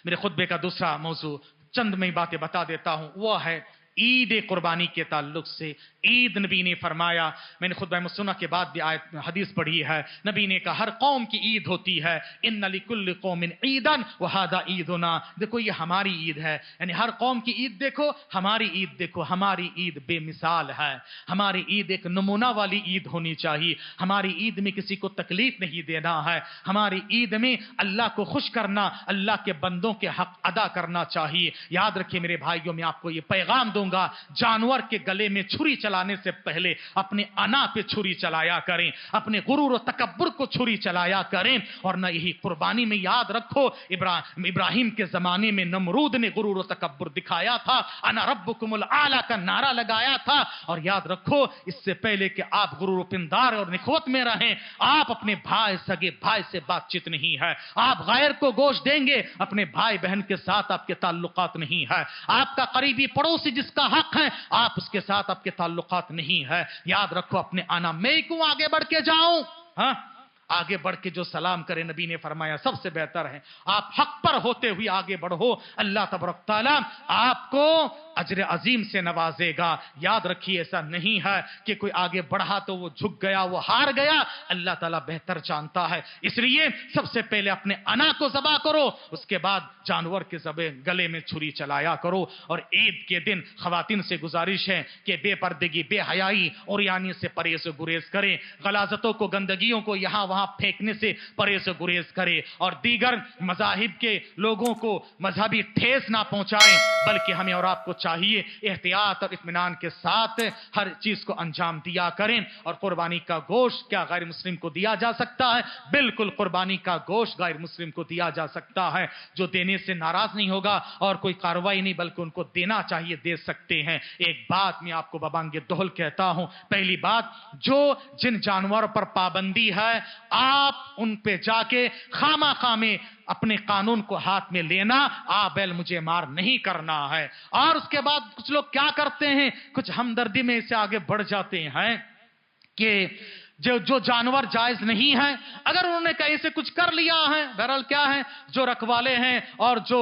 मेरे खुतबे का दूसरा मौजू चंद में बातें बता देता हूं, वो है ईद कुर्बानी के ताल्लुक से। ईद नबी ने फरमाया, मैंने खुतबा मसनूना के बाद भी आयत हदीस पढ़ी है, नबी ने कहा हर कौम की ईद होती है, इन्ना लिकुल्लि कौमिन ईदन व हादा ईदुना। देखो ये हमारी ईद है, यानी हर कौम की ईद देखो, हमारी ईद देखो। हमारी ईद बेमिसाल है, हमारी ईद एक नमूना वाली ईद होनी चाहिए। हमारी ईद में किसी को तकलीफ नहीं देना है, हमारी ईद में अल्लाह को खुश करना, अल्लाह के बंदों के हक अदा करना चाहिए। याद रखिए मेरे भाइयों, मैं आपको ये पैगाम दूंगा, जानवर के गले में छुरी चलाने से पहले अपने अना पे छुरी चलाया करें, अपने गुरूर और तकब्बुर को छुरी चलाया करें। और न यही कुर्बानी में याद रखो, इब्राहिम के जमाने में नमरूद ने गुरूर और तकब्बुर दिखाया था, अना रब्बुकुमुल आला का नारा लगाया था। और याद रखो, इससे पहले कि आप गुरूर पिंदार और निखवत में रहें, आप अपने भाई सगे भाई से बातचीत नहीं है, आप गैर को गोश्त देंगे, अपने भाई बहन के साथ आपके ताल्लुकात नहीं है, आपका करीबी पड़ोसी जिसका हक है आप उसके साथ आपके ताल्लुकात नहीं है। याद रखो, अपने आना मैं क्यों आगे बढ़ के जाऊं? हाँ, आगे बढ़ के जो सलाम करे, नबी ने फरमाया सबसे बेहतर है आप हक पर होते हुए आगे बढ़ो, अल्लाह तबारक तआला आपको अजर अजीम से नवाजेगा। याद रखिए, ऐसा नहीं है कि कोई आगे बढ़ा तो वो झुक गया, वो हार गया, अल्लाह ताला बेहतर जानता है। इसलिए सबसे पहले अपने अना को ज़बा करो, उसके बाद जानवर के ज़बे गले में छुरी चलाया करो। और ईद के दिन खवातीन से गुजारिश है कि बेपर्दगी, बेहयाई और यानी से परहेज गुरेज करें, गलाजतों को, गंदगियों को यहाँ वहां फेंकने से परहेज गुरेज करें, और दीगर मजाहिब के लोगों को मजहबी ठेस ना पहुंचाएं, बल्कि हमें और आपको चाहिए एहतियात और इत्मीनान के साथ हर चीज को अंजाम दिया करें। और कुर्बानी का गोश्त क्या गैर मुस्लिम को दिया जा सकता है? बिल्कुल, कुर्बानी का गोश्त गैर मुस्लिम को दिया जा सकता है, जो देने से नाराज नहीं होगा और कोई कार्रवाई नहीं, बल्कि उनको देना चाहिए, दे सकते हैं। एक बात मैं आपको बबांगे दोहल कहता हूं, पहली बात, जो जिन जानवरों पर पाबंदी है आप उन पे जाके खामा खामे अपने कानून को हाथ में लेना, बैल मुझे मार नहीं करना है। और उसके बाद कुछ लोग क्या करते हैं, कुछ हमदर्दी में इससे आगे बढ़ जाते हैं कि जो जानवर जायज नहीं है, अगर उन्होंने कहीं से कुछ कर लिया है, बहरहाल क्या है, जो रखवाले हैं और जो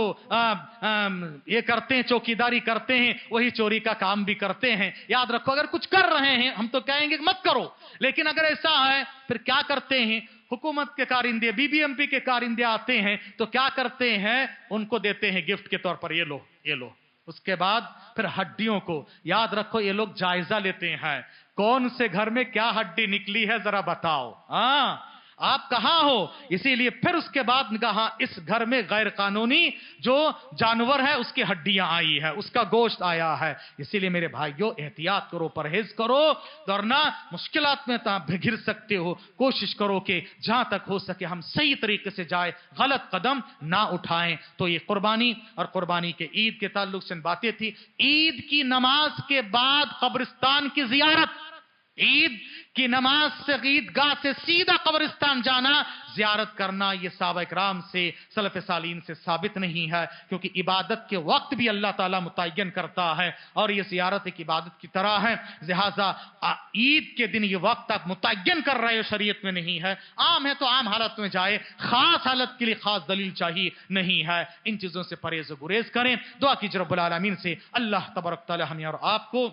ये करते हैं, चौकीदारी करते हैं, वही चोरी का काम भी करते हैं। याद रखो, अगर कुछ कर रहे हैं हम तो कहेंगे मत करो, लेकिन अगर ऐसा है फिर क्या करते हैं, हुकूमत के कारिंदे, बीबीएमपी के कारिंदे आते हैं तो क्या करते हैं, उनको देते हैं गिफ्ट के तौर पर, ये लो ये लो। उसके बाद फिर हड्डियों को, याद रखो, ये लोग जायजा लेते हैं, कौन से घर में क्या हड्डी निकली है जरा बताओ, हाँ आप कहां हो। इसीलिए फिर उसके बाद कहा इस घर में गैर कानूनी जो जानवर है उसकी हड्डियां आई है, उसका गोश्त आया है। इसीलिए मेरे भाइयों, एहतियात करो, परहेज करो, वरना मुश्किलात में आप घिर सकते हो। कोशिश करो कि जहां तक हो सके हम सही तरीके से जाए, गलत कदम ना उठाएं। तो ये कुर्बानी और कुर्बानी के ईद के ताल्लुक से बातें थी। ईद की नमाज के बाद कब्रिस्तान की जियारत, ईद की नमाज से, ईदगाह से सीधा कब्रिस्तान जाना, जियारत करना, यह सहाबा इकराम से, सलफ सालीन से साबित नहीं है, क्योंकि इबादत के वक्त भी अल्लाह ताला मुतय्यन करता है और यह जियारत एक इबादत की तरह है। लिहाजा ईद के दिन यह वक्त आप मुतय्यन कर रहे हो, शरीयत में नहीं है। आम है तो आम हालत में जाए, खास हालत के लिए खास दलील चाहिए नहीं है। इन चीजों से परहेज गुरेज करें। दुआ कीजिए रब्बुल आलमीन से अल्लाह तबारक तआला हमें और आपको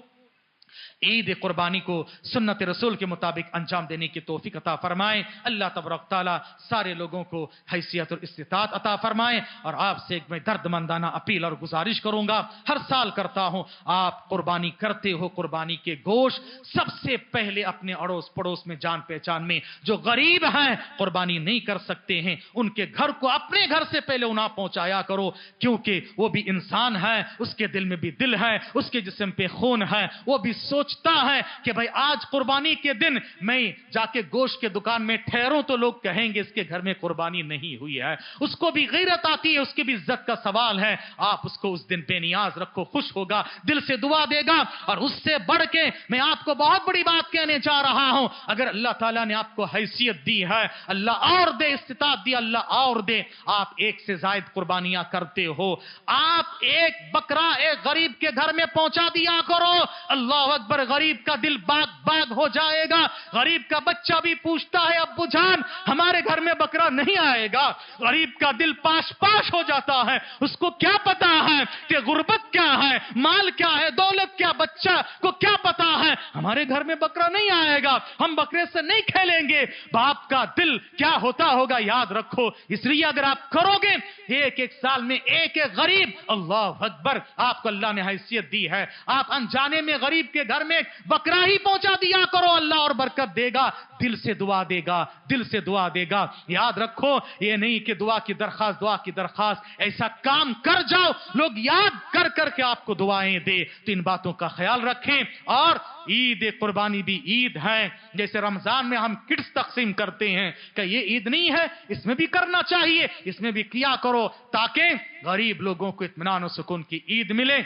ईद कुर्बानी को सुन्नत रसूल के मुताबिक अंजाम देने की तौफीक अता फरमाए। अल्लाह तबारक तआला सारे लोगों को हैसियत और इस्तिताअत अता फरमाए। और आपसे एक मैं दर्दमंदाना अपील और गुजारिश करूंगा, हर साल करता हूं, आप कुर्बानी करते हो, कुर्बानी के गोश्त सबसे पहले अपने अड़ोस पड़ोस में, जान पहचान में जो गरीब हैं, कुर्बानी नहीं कर सकते हैं, उनके घर को अपने घर से पहले उन्हें पहुंचाया करो, क्योंकि वो भी इंसान है, उसके दिल में भी दिल है, उसके जिस्म पे खून है, वो भी सोचता है कि भाई आज कुर्बानी के दिन मैं जाके गोश्त के दुकान में ठहरूं तो लोग कहेंगे इसके घर में कुर्बानी नहीं हुई है। उसको भी गैरत आती है, उसकी भी इज्जत का सवाल है। आप उसको उस दिन बेनियाज रखो, खुश होगा, दिल से दुआ देगा। और उससे बढ़ के मैं आपको बहुत बड़ी बात कहने जा रहा हूं, अगर अल्लाह ताला ने आपको हैसियत दी है, अल्लाह और दे, इस्तिताअत दी अल्लाह और दे, आप एक से जायद कुर्बानियां करते हो, आप एक बकरा एक गरीब के घर में पहुंचा दिया करो, अल्लाह اللہ اکبر، غریب کا دل باغ باغ ہو جائے گا. غریب کا بچہ بھی پوچھتا ہے ابو جان ہمارے گھر میں بکرا نہیں آئے گا. غریب کا دل پاش پاش ہو جاتا ہے. اس کو کیا پتا ہے کہ غربت کیا ہے، مال کیا ہے، دولت کیا. بچہ کو کیا پتا ہے ہمارے گھر میں بکرا نہیں آئے گا، ہم بکرے سے نہیں کھیلیں گے. باپ کا دل کیا ہوتا ہوگا یاد رکھو. اس لیے اگر آپ کرو گے ایک ایک سال میں ایک ایک غریب، اللہ اکبر، آپ کو اللہ نے حیثیت دی ہے. آپ انجانے میں غریب کے گھر میں بکرا ہی پہنچا دیا کرو، اللہ اور برکت دے گا. دل سے دعا دے گا، دل سے دعا دے گا. یاد رکھو یہ نہیں کہ دعا کی درخواست، ایسا کام کر جاؤ لوگ یاد کر کر کے آپ کو دعائیں دے. تو ان باتوں کا خیال رکھیں. اور عید قربانی بھی عید ہے. جیسے رمضان میں ہم کٹس تقسیم کرتے ہیں کہ یہ عید نہیں ہے، اس میں بھی کرنا چاہیے، اس میں بھی کیا کرو تاکہ غریب لوگوں کو اطمینان و سکون کی عید ملے.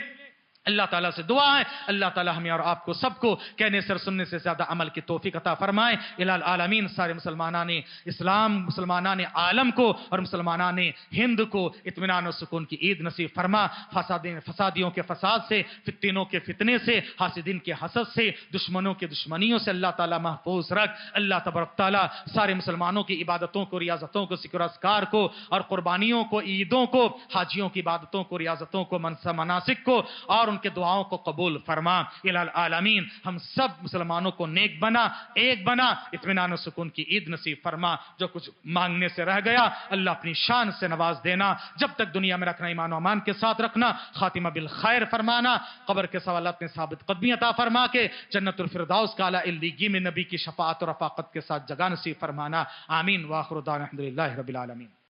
اللہ تعالیٰ سے دعا ہے اللہ تعالیٰ ہمیں اور آپ کو سب کو کہنے سے اور سننے سے زیادہ عمل کی توفیق عطا فرمائے. الہ العالمین سارے مسلمانان اسلام، مسلمانان عالم کو اور مسلمانان ہند کو اطمینان و سکون کی عید نصیب فرما. فسادیوں کے فساد سے، فتنوں کے فتنے سے، حاسدین کے حسد سے، دشمنوں کے دشمنیوں سے اللہ تعالیٰ محفوظ رکھ. اللہ تبارک تعالیٰ سارے مسلمانوں کی عبادتوں کو، ریاضتوں کو، ذکر و اذکار کو اور قربانیوں کو، عیدوں کو، حاجیوں کی عبادتوں کو، ریاضتوں کو، مناسک کو اور ان کے دعاؤں کو قبول فرما. الہ العالمین ہم سب مسلمانوں کو نیک بنا، ایک بنا، اطمینان و سکون کی عید نصیب فرما. جو کچھ مانگنے سے رہ گیا اللہ اپنی شان سے نواز دینا. جب تک دنیا میں رکھنا ایمان و امان کے ساتھ رکھنا، خاتمہ بالخیر فرمانا. قبر کے سوالات میں ثابت قدمی عطا فرما کے جنت الفردوس کا اعلی علیین میں نبی کی شفاعت اور رفاقت کے ساتھ جگہ نصیب فرمانا. آمین. واخر دعوانا الحمدللہ رب العالمین.